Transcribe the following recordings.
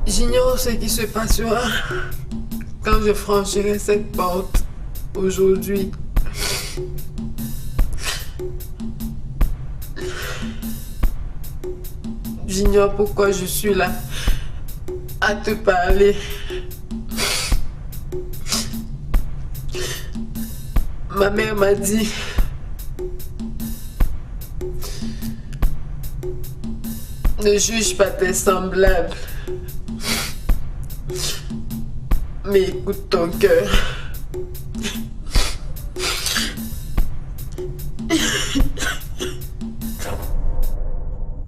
J'ignore ce qui se passera quand je franchirai cette porte aujourd'hui. J'ignore pourquoi je suis là à te parler. Ma mère m'a dit ne juge pas tes semblables, mais écoute ton cœur.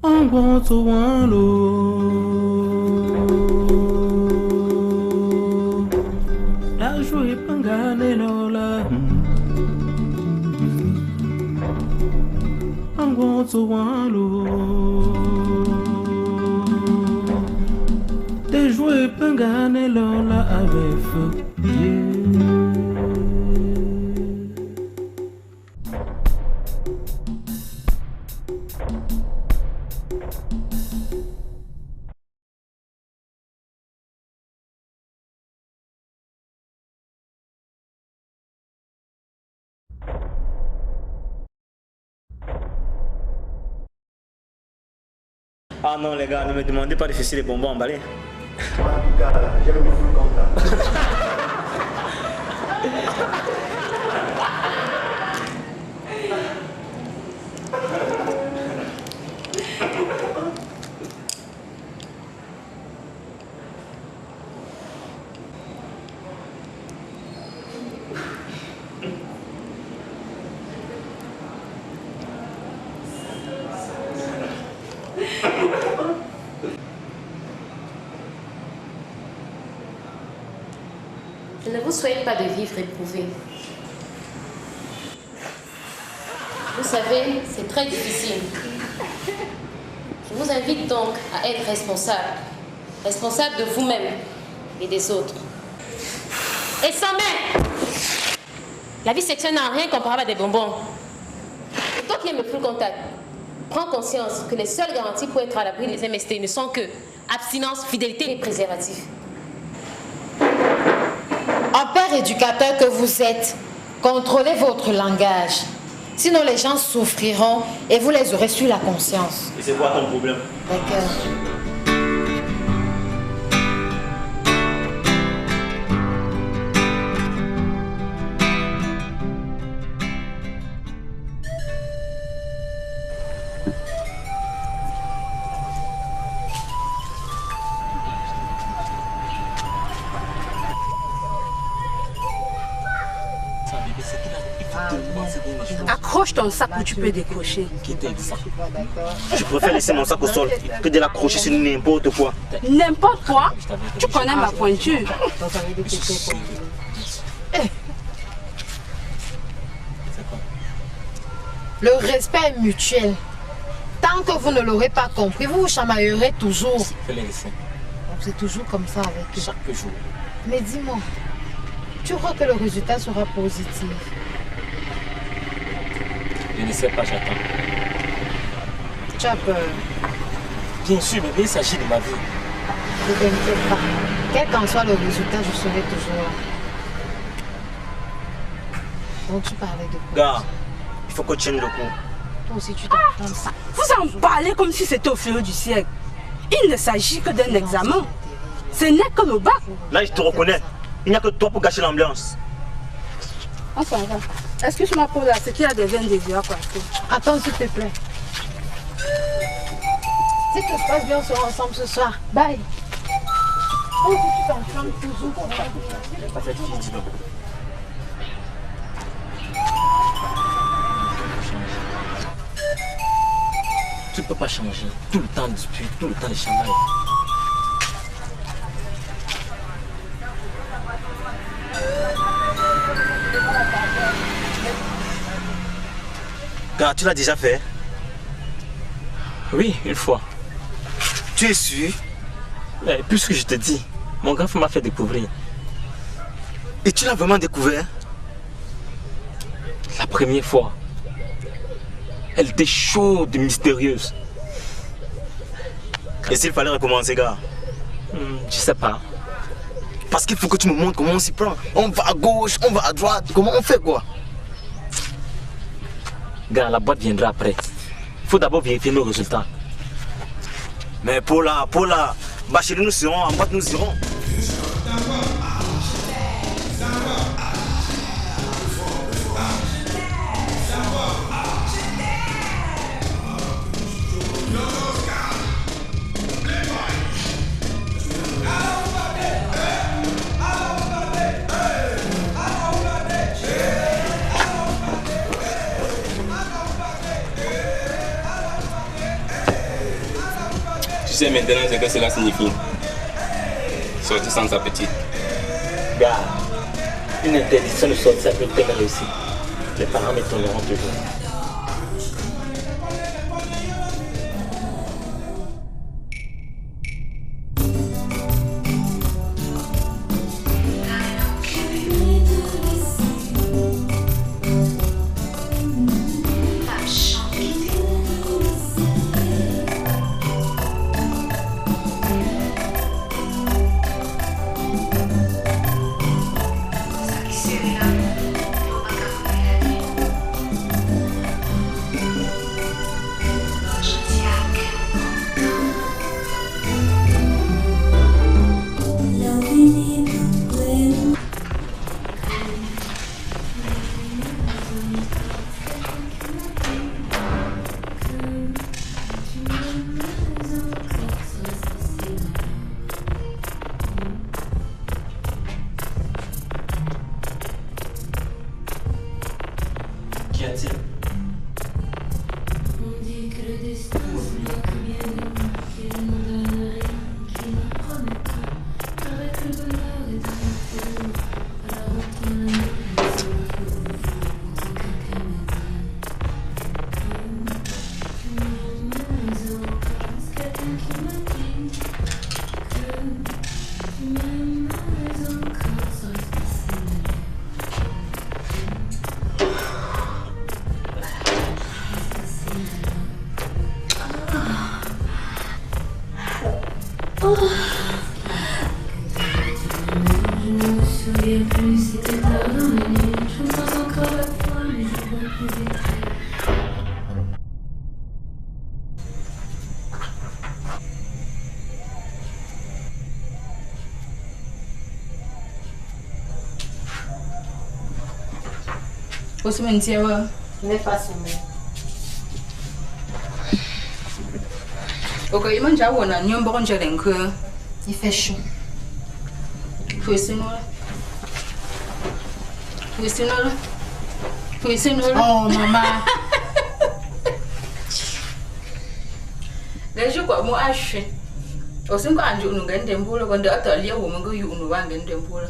I'm going to one la jouer pangane lola. I'm going to one de jouer pangane lola avec feu. Ah non les gars, ne me demandez pas de fesser les bonbons emballés. En tout cas, j'ai le full contact. Ne vous soyez pas de vivre éprouvé. Vous savez, c'est très difficile. Je vous invite donc à être responsable. Responsable de vous-même et des autres. Et sans même, la vie sexuelle n'a rien comparable à des bonbons. Et toi qui aimes le full contact, prends conscience que les seules garanties pour être à l'abri des MST ne sont que abstinence, fidélité et préservatif. En père éducateur que vous êtes, contrôlez votre langage. Sinon les gens souffriront et vous les aurez sur la conscience. Et c'est quoi ton problème? D'accord. Accroche ton sac où tu peux décrocher. Je préfère laisser mon sac au sol que de l'accrocher sur n'importe quoi. N'importe quoi? Tu connais ma pointure. Le respect est mutuel. Tant que vous ne l'aurez pas compris, vous vous chamaillerez toujours. C'est toujours comme ça avec eux. Chaque jour. Mais dis-moi, tu crois que le résultat sera positif? Je ne sais pas, j'attends. Tu as peur? Bien sûr, mais il s'agit de ma vie. Ne t'inquiète pas. Quel qu'en soit le résultat, je serai toujours là. Donc tu parlais de quoi? Gars, il faut que tu tiennes le coup. Toi aussi tu t'entends ça. Vous en parlez comme si c'était au fléau du siècle. Il ne s'agit que d'un examen. Ce n'est que le bac. Là, je te reconnais. Il n'y a que toi pour gâcher l'ambiance. Enfin, excuse-moi pour là, c'est qu'il y a des veines de vieux à passer. Attends s'il te plaît. Si tout se passe bien, on sera ensemble ce soir. Bye. Oh, tu t'enflammes toujours. Pas cette fille, dis donc. Tu ne peux pas changer. Tout le temps de dispute, tout le temps de chamaille. Gars, tu l'as déjà fait? Oui, une fois. Tu es sûr? Mais puisque je te dis, mon grand frère m'a fait découvrir. Et tu l'as vraiment découvert? La première fois. Elle était chaude et mystérieuse. Et s'il fallait recommencer, gars? Je sais pas. Parce qu'il faut que tu me montres comment on s'y prend. On va à gauche, on va à droite. Comment on fait quoi? Gars, la boîte viendra après. Il faut d'abord vérifier nos résultats. Mais Paula, Bacheli nous serons, en boîte nous irons. Tu sais maintenant ce que cela signifie. Sortir sans appétit. Gars, une interdiction de sortir peut être réussie. Les parents m'étonneront toujours. Au cimetière, Je n'ai pas sommeil. Ok, il mange à on a un bon jardin que. Il fait chaud. Oh, maman. Les jours quoi, moi, je suis. Au sein quand je nous gagne des boules, quand atelier où on go you nous va gagner des boules.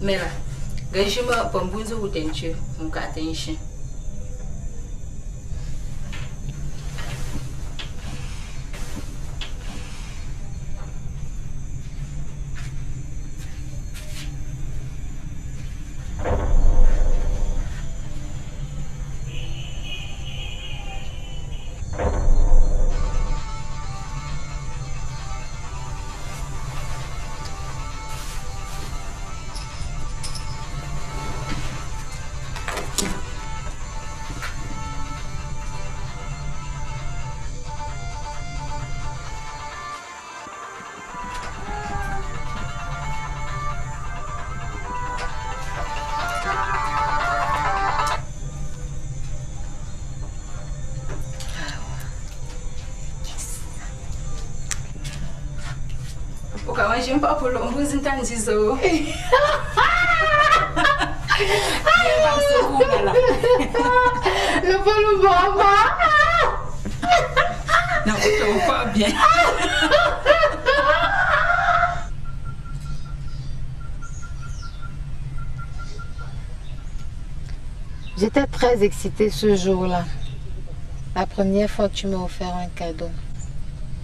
Mais là, je me prends beaucoup de attention, mon attention. J'aime pas pour l'ombre, c'est un ciseau. Le ballon maman. Non, on pas bien. J'étais très excitée ce jour-là. La première fois que tu m'as offert un cadeau.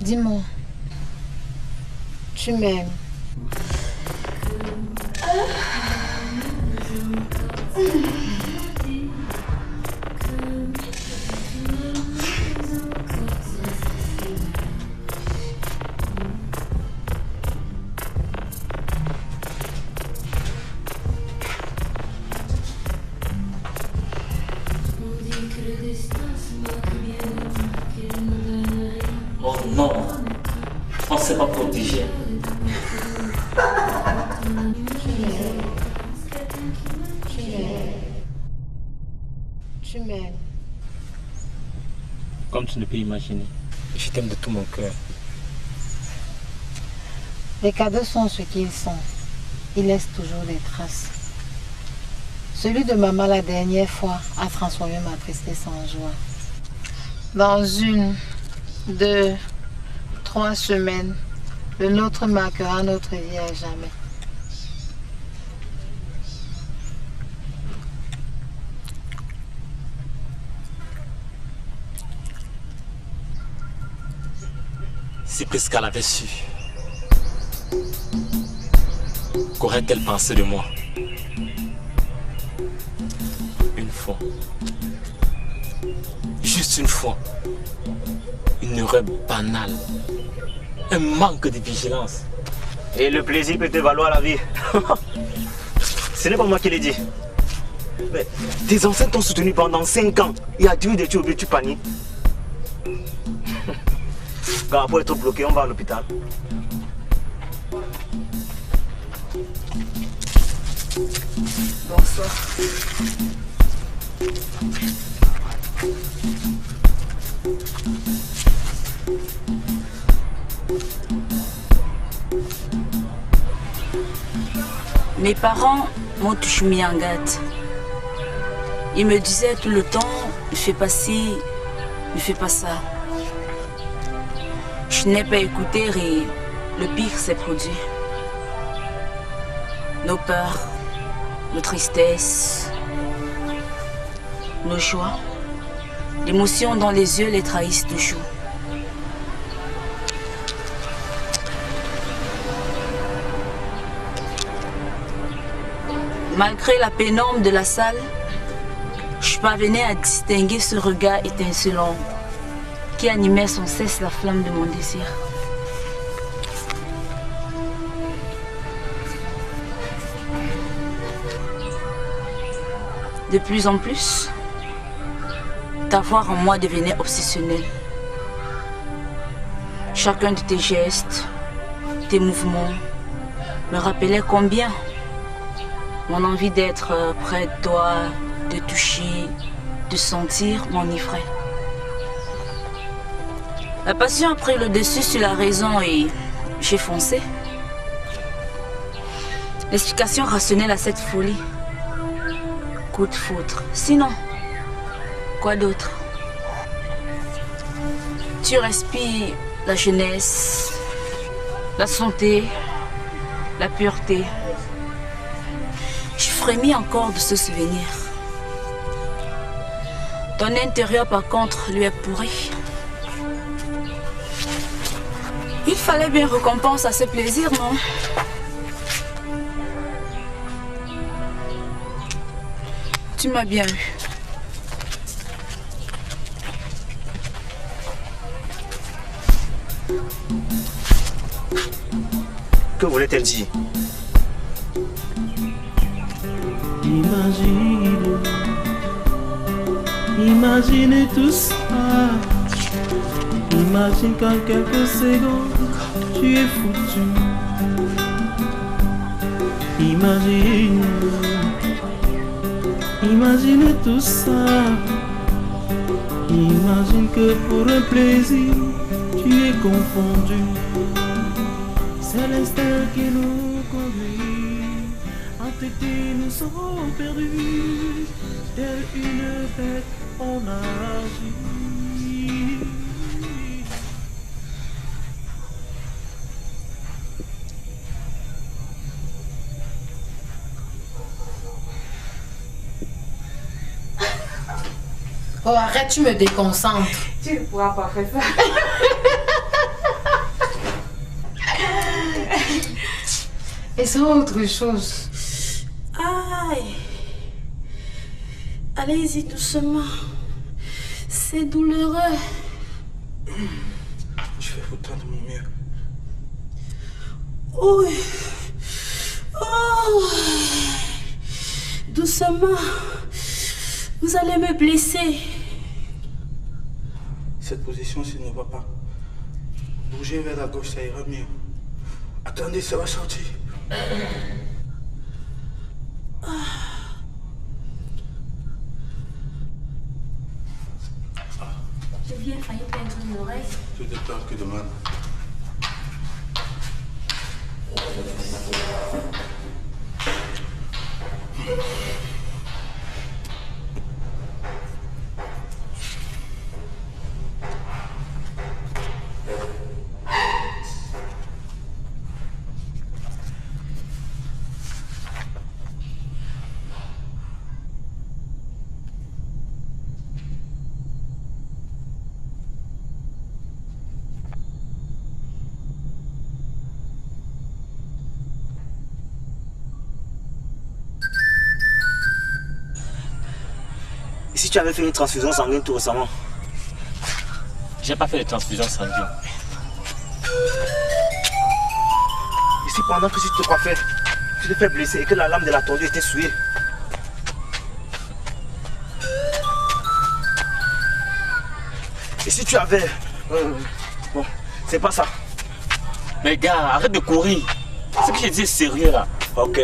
Dis-moi. Tu m'aimes. Oh non, on ne s'est pas protégé. Tu m'aimes. Comme tu ne peux imaginer, je t'aime de tout mon cœur. Les cadeaux sont ce qu'ils sont. Ils laissent toujours des traces. Celui de maman la dernière fois a transformé ma tristesse en joie. Dans 1, 2, 3 semaines, le nôtre marquera notre vie à jamais. Si Prisca avait su, qu'aurait-elle pensé de moi? Une fois, juste une fois, une erreur banale, un manque de vigilance. Et le plaisir peut te valoir la vie. Ce n'est pas moi qui l'ai dit. Mais tes ancêtres t'ont soutenu pendant 5 ans. Et à 10 minutes tu oublies, tu paniques. Quand après être bloqué, on va à l'hôpital. Bonsoir. Mes parents m'ont toujours mis en garde. Ils me disaient tout le temps, ne fais pas ci, ne fais pas ça. Je n'ai pas écouté et le pire s'est produit. Nos peurs, nos tristesses, nos joies, l'émotion dans les yeux les trahissent toujours. Malgré la pénombre de la salle, je parvenais à distinguer ce regard étincelant qui animait sans cesse la flamme de mon désir. De plus en plus, ta voix en moi devenait obsessionnelle. Chacun de tes gestes, tes mouvements me rappelait combien mon envie d'être près de toi, de toucher, de sentir m'enivrait. La passion a pris le dessus sur la raison et j'ai foncé. L'explication rationnelle à cette folie. Coup de foudre. Sinon, quoi d'autre? Tu respires la jeunesse, la santé, la pureté. Je frémis encore de ce souvenir. Ton intérieur, par contre, lui est pourri. Il fallait bien récompense à ce plaisir, non? Tu m'as bien eu. Que voulait-elle dire? Imagine, imagine tout ça. Imagine qu'en quelques secondes, tu es foutu. Imagine, imagine tout ça. Imagine que pour un plaisir, tu es confondu. C'est l'instinct qui nous conduit. Entêtés, nous serons perdus. Telle une bête, on agit. Oh, arrête, tu me déconcentres. Tu ne pourras pas faire ça. Et c'est autre chose. Aïe. Allez-y doucement. C'est douloureux. Je vais autant de mon mieux. Oui. Oh. Doucement. Vous allez me blesser. Cette position-ci ne va pas. Bougez vers la gauche, ça ira mieux. Attendez, ça va sortir. J'ai bien failli perdre une oreille. Tout est peur que de mal. Et si tu avais fait une transfusion sanguine tout récemment? J'ai pas fait de transfusion sanguine. Et si pendant que tu te coiffais, tu te fais blesser et que la lame de la tondue était souillée? Et si tu avais... bon, c'est pas ça. Mais gars, arrête de courir. Ce que je dis est sérieux là. Ok.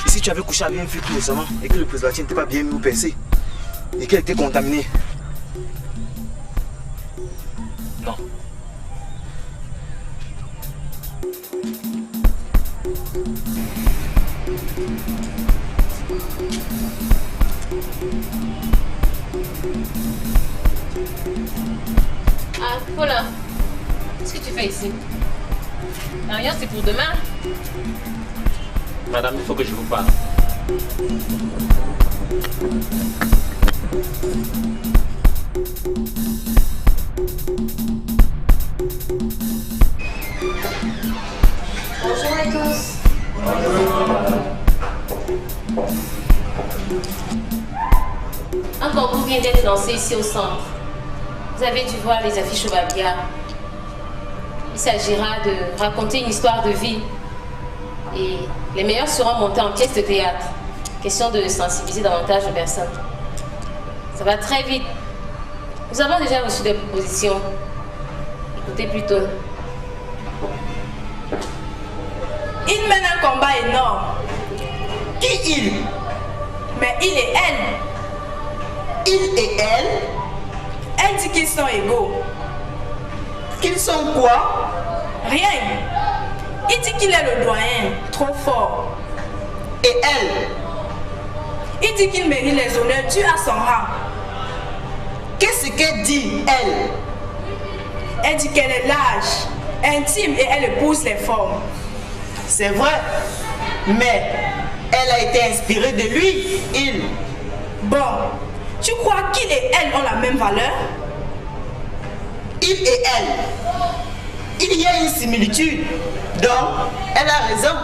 Et si tu avais couché avec une fille tout récemment et que le préservatif n'était pas bien mis ou percé et qu'elle était contaminée? Non. Ah, voilà. Qu'est-ce que tu fais ici? Rien, c'est pour demain. Madame, il faut que je vous parle. Bonjour à tous. Un concours vient d'être lancé ici au centre. Vous avez dû voir les affiches au Babia. Il s'agira de raconter une histoire de vie. Et les meilleurs seront montés en pièce de théâtre. Question de sensibiliser davantage de personnes. Ça va très vite. Nous avons déjà reçu des propositions. Écoutez plutôt. Il mène un combat énorme. Qui il? Mais il et elle. Il et elle? Elle dit qu'ils sont égaux. Qu'ils sont quoi? Rien. Il dit qu'il est le doyen, trop fort. Et elle? Il dit qu'il mérite les honneurs dus à son rang. Qu'est-ce qu'elle dit, elle? Elle dit qu'elle est large, intime et elle épouse les formes. C'est vrai, mais elle a été inspirée de lui, il. Bon, tu crois qu'il et elle ont la même valeur? Il et elle. Il y a une similitude, donc elle a raison.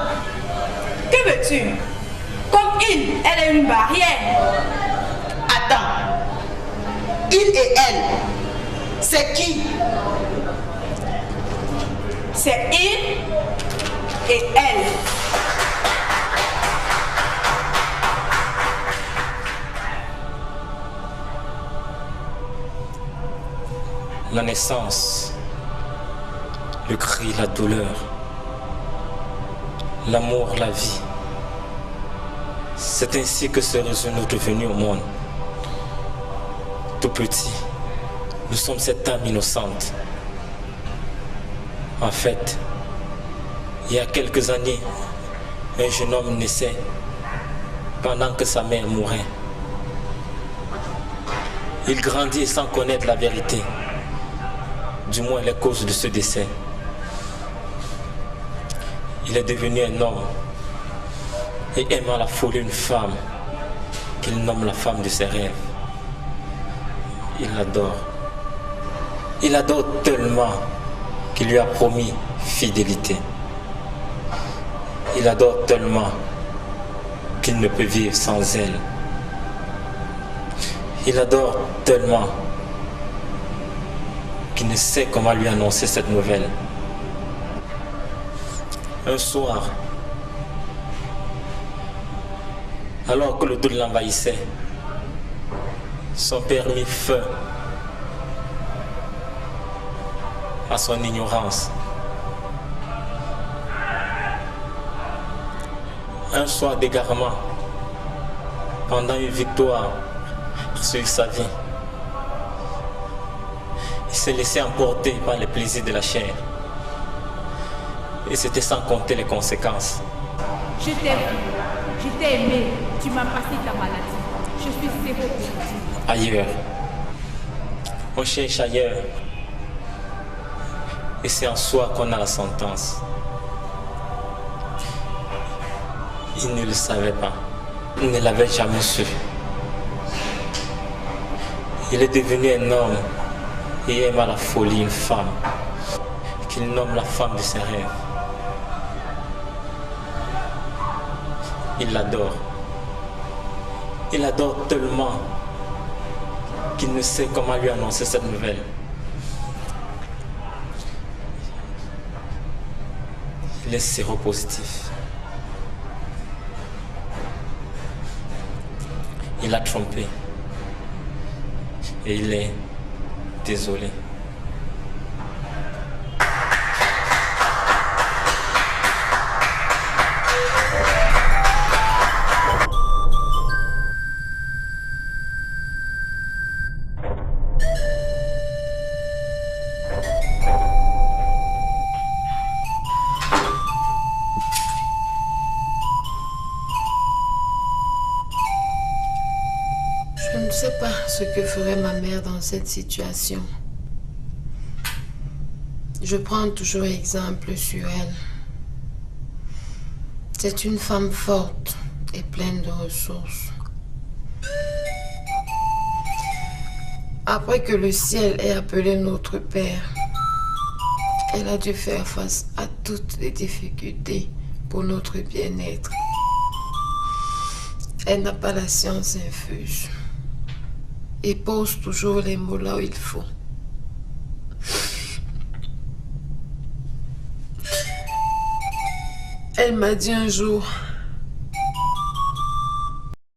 Que veux-tu? Comme il, elle est une barrière. Attends. Il et elle, c'est qui? C'est il et elle. La naissance, le cri, la douleur, l'amour, la vie. C'est ainsi que serait-nous devenus au monde. Tout petit, nous sommes cette âme innocente. En fait, il y a quelques années, un jeune homme naissait pendant que sa mère mourait. Il grandit sans connaître la vérité, du moins les causes de ce décès. Il est devenu un homme et aimant à la folie une femme qu'il nomme la femme de ses rêves. Il l'adore. Il adore tellement qu'il lui a promis fidélité. Il adore tellement qu'il ne peut vivre sans elle. Il adore tellement qu'il ne sait comment lui annoncer cette nouvelle. Un soir, Alors que le doute l'envahissait, son père mit feu à son ignorance. Un soir d'égarement, pendant une victoire sur sa vie, il s'est laissé emporter par les plaisirs de la chair. Et c'était sans compter les conséquences. Je t'ai vu, je t'ai aimé, tu m'as passé ta maladie. Je suis séropositive. Ailleurs. On cherche ailleurs. Et c'est en soi qu'on a la sentence. Il ne le savait pas. Il ne l'avait jamais su. Il est devenu un homme et aime à la folie une femme qu'il nomme la femme de ses rêves. Il l'adore. Il l'adore tellement qu'il ne sait comment lui annoncer cette nouvelle. Il est séropositif. Il a trompé. Et il est désolé. Je ne sais pas ce que ferait ma mère dans cette situation. Je prends toujours exemple sur elle. C'est une femme forte et pleine de ressources. Après que le ciel ait appelé notre Père, elle a dû faire face à toutes les difficultés pour notre bien-être. Elle n'a pas la science infuse et pose toujours les mots là où il faut. Elle m'a dit un jour